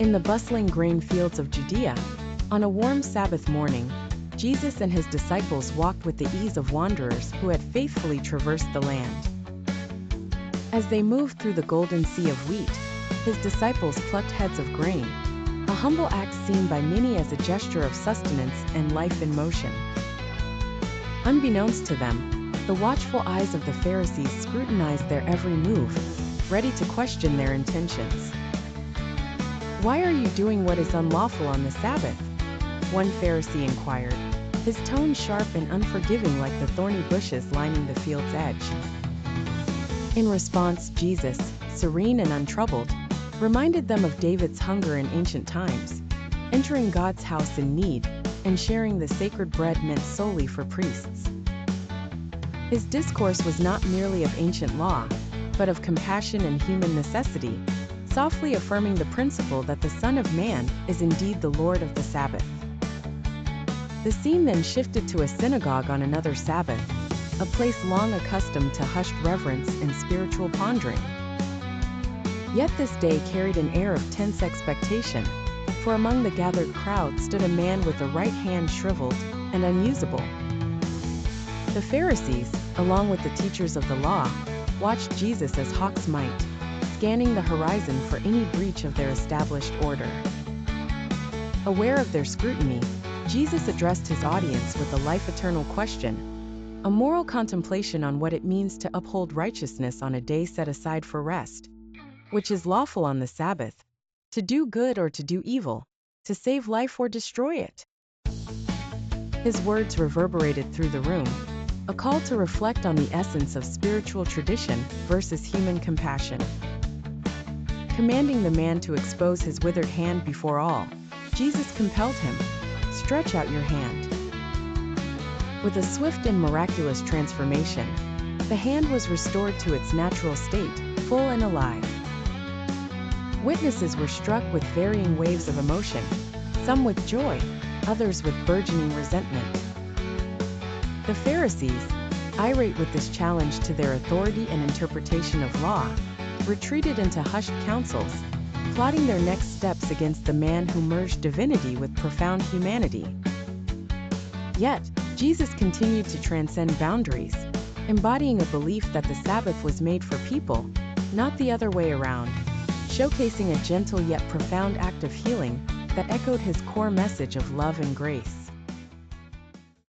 In the bustling grain fields of Judea, on a warm Sabbath morning, Jesus and his disciples walked with the ease of wanderers who had faithfully traversed the land. As they moved through the golden sea of wheat, his disciples plucked heads of grain, a humble act seen by many as a gesture of sustenance and life in motion. Unbeknownst to them, the watchful eyes of the Pharisees scrutinized their every move, ready to question their intentions. "Why are you doing what is unlawful on the Sabbath?" one Pharisee inquired, his tone sharp and unforgiving like the thorny bushes lining the field's edge. In response, Jesus, serene and untroubled, reminded them of David's hunger in ancient times, entering God's house in need, and sharing the sacred bread meant solely for priests. His discourse was not merely of ancient law, but of compassion and human necessity, softly affirming the principle that the Son of Man is indeed the Lord of the Sabbath. The scene then shifted to a synagogue on another Sabbath, a place long accustomed to hushed reverence and spiritual pondering. Yet this day carried an air of tense expectation, for among the gathered crowd stood a man with the right hand shriveled and unusable. The Pharisees, along with the teachers of the law, watched Jesus as hawks might, scanning the horizon for any breach of their established order. Aware of their scrutiny, Jesus addressed his audience with a life-eternal question, a moral contemplation on what it means to uphold righteousness on a day set aside for rest, which is lawful on the Sabbath, to do good or to do evil, to save life or destroy it. His words reverberated through the room, a call to reflect on the essence of spiritual tradition versus human compassion. Commanding the man to expose his withered hand before all, Jesus compelled him, "Stretch out your hand." With a swift and miraculous transformation, the hand was restored to its natural state, full and alive. Witnesses were struck with varying waves of emotion, some with joy, others with burgeoning resentment. The Pharisees, irate with this challenge to their authority and interpretation of law, retreated into hushed councils, plotting their next steps against the man who merged divinity with profound humanity. Yet, Jesus continued to transcend boundaries, embodying a belief that the Sabbath was made for people, not the other way around, showcasing a gentle yet profound act of healing that echoed his core message of love and grace.